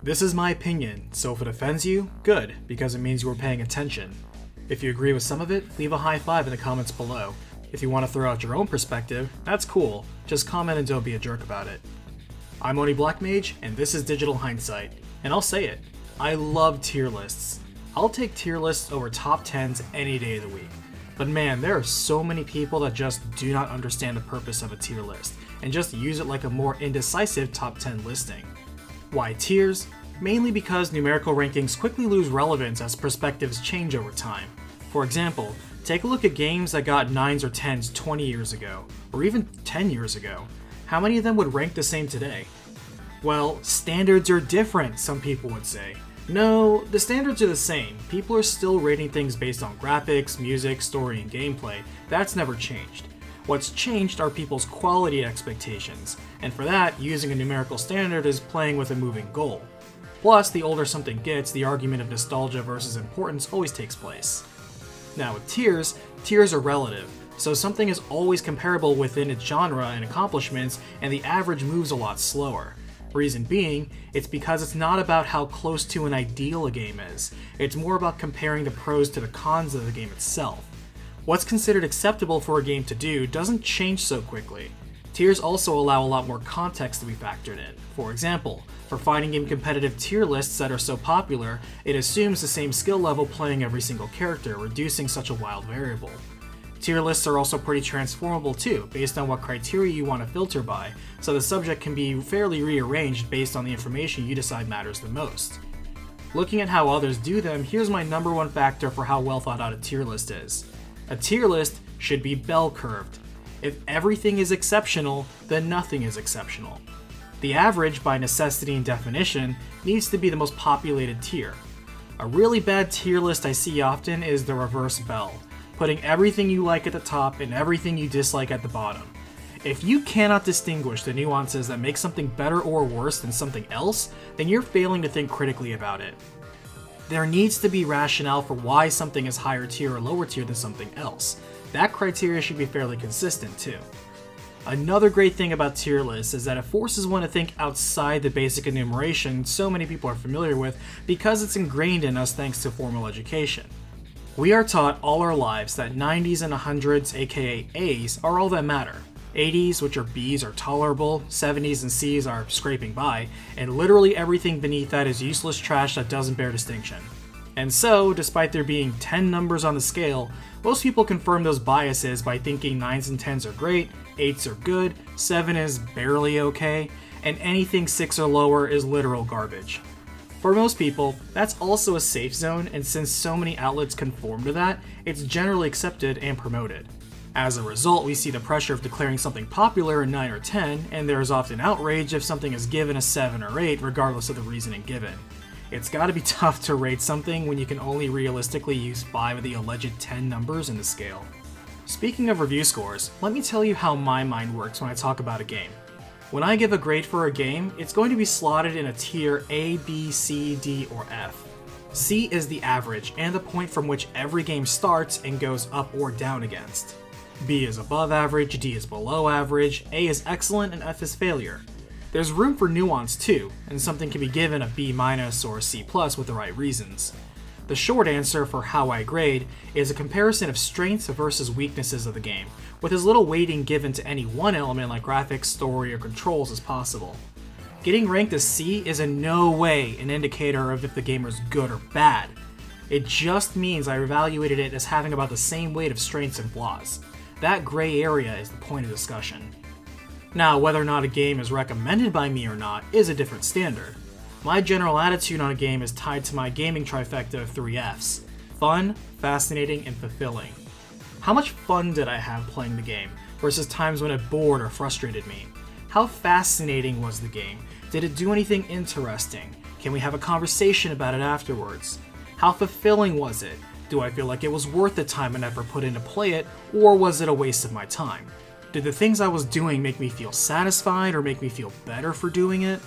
This is my opinion, so if it offends you, good, because it means you were paying attention. If you agree with some of it, leave a high five in the comments below. If you want to throw out your own perspective, that's cool, just comment and don't be a jerk about it. I'm Oni Blackmage, and this is Digital Hindsight, and I'll say it, I love tier lists. I'll take tier lists over top 10s any day of the week. But man, there are so many people that just do not understand the purpose of a tier list, and just use it like a more indecisive top 10 listing. Why tiers? Mainly because numerical rankings quickly lose relevance as perspectives change over time. For example, take a look at games that got 9s or 10s 20 years ago, or even 10 years ago. How many of them would rank the same today? Well, standards are different, some people would say. No, the standards are the same. People are still rating things based on graphics, music, story, and gameplay. That's never changed. What's changed are people's quality expectations, and for that, using a numerical standard is playing with a moving goal. Plus, the older something gets, the argument of nostalgia versus importance always takes place. Now with tiers are relative, so something is always comparable within its genre and accomplishments, and the average moves a lot slower. Reason being, it's because it's not about how close to an ideal a game is, it's more about comparing the pros to the cons of the game itself. What's considered acceptable for a game to do doesn't change so quickly. Tiers also allow a lot more context to be factored in. For example, for fighting game competitive tier lists that are so popular, it assumes the same skill level playing every single character, reducing such a wild variable. Tier lists are also pretty transformable too, based on what criteria you want to filter by, so the subject can be fairly rearranged based on the information you decide matters the most. Looking at how others do them, here's my number one factor for how well thought out a tier list is. A tier list should be bell-curved. If everything is exceptional, then nothing is exceptional. The average, by necessity and definition, needs to be the most populated tier. A really bad tier list I see often is the reverse bell, putting everything you like at the top and everything you dislike at the bottom. If you cannot distinguish the nuances that make something better or worse than something else, then you're failing to think critically about it. There needs to be rationale for why something is higher tier or lower tier than something else. That criteria should be fairly consistent too. Another great thing about tier lists is that it forces one to think outside the basic enumeration so many people are familiar with because it's ingrained in us thanks to formal education. We are taught all our lives that 90s and 100s, aka A's, are all that matter. 80s, which are B's, are tolerable, 70s and C's are scraping by, and literally everything beneath that is useless trash that doesn't bear distinction. And so, despite there being 10 numbers on the scale, most people confirm those biases by thinking 9s and 10s are great, 8s are good, 7 is barely okay, and anything 6 or lower is literal garbage. For most people, that's also a safe zone, and since so many outlets conform to that, it's generally accepted and promoted. As a result, we see the pressure of declaring something popular a 9 or 10, and there is often outrage if something is given a 7 or 8 regardless of the reasoning given. It's gotta be tough to rate something when you can only realistically use 5 of the alleged 10 numbers in the scale. Speaking of review scores, let me tell you how my mind works when I talk about a game. When I give a grade for a game, it's going to be slotted in a tier A, B, C, D, or F. C is the average, and the point from which every game starts and goes up or down against. B is above average, D is below average, A is excellent, and F is failure. There's room for nuance too, and something can be given a B- or a C+ with the right reasons. The short answer for how I grade is a comparison of strengths versus weaknesses of the game, with as little weighting given to any one element like graphics, story, or controls as possible. Getting ranked as C is in no way an indicator of if the game is good or bad. It just means I evaluated it as having about the same weight of strengths and flaws. That gray area is the point of discussion. Now, whether or not a game is recommended by me or not is a different standard. My general attitude on a game is tied to my gaming trifecta of 3 Fs: fun, fascinating, and fulfilling. How much fun did I have playing the game versus times when it bored or frustrated me? How fascinating was the game? Did it do anything interesting? Can we have a conversation about it afterwards? How fulfilling was it? Do I feel like it was worth the time and effort put in to play it, or was it a waste of my time? Did the things I was doing make me feel satisfied or make me feel better for doing it?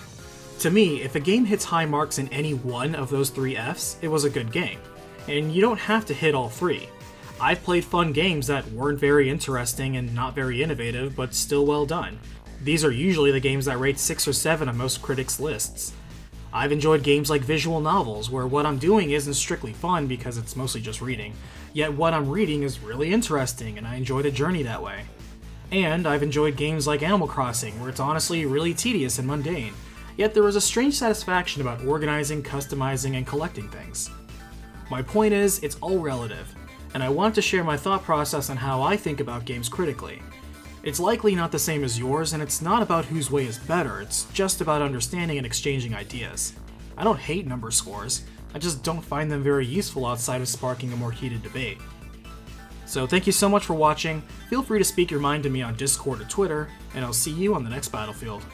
To me, if a game hits high marks in any one of those 3 Fs, it was a good game. And you don't have to hit all 3. I've played fun games that weren't very interesting and not very innovative, but still well done. These are usually the games that rate 6 or 7 on most critics' lists. I've enjoyed games like visual novels, where what I'm doing isn't strictly fun because it's mostly just reading, yet what I'm reading is really interesting and I enjoy the journey that way. And I've enjoyed games like Animal Crossing, where it's honestly really tedious and mundane, yet there is a strange satisfaction about organizing, customizing, and collecting things. My point is, it's all relative, and I want to share my thought process on how I think about games critically. It's likely not the same as yours, and it's not about whose way is better, it's just about understanding and exchanging ideas. I don't hate number scores, I just don't find them very useful outside of sparking a more heated debate. So thank you so much for watching, feel free to speak your mind to me on Discord or Twitter, and I'll see you on the next battlefield.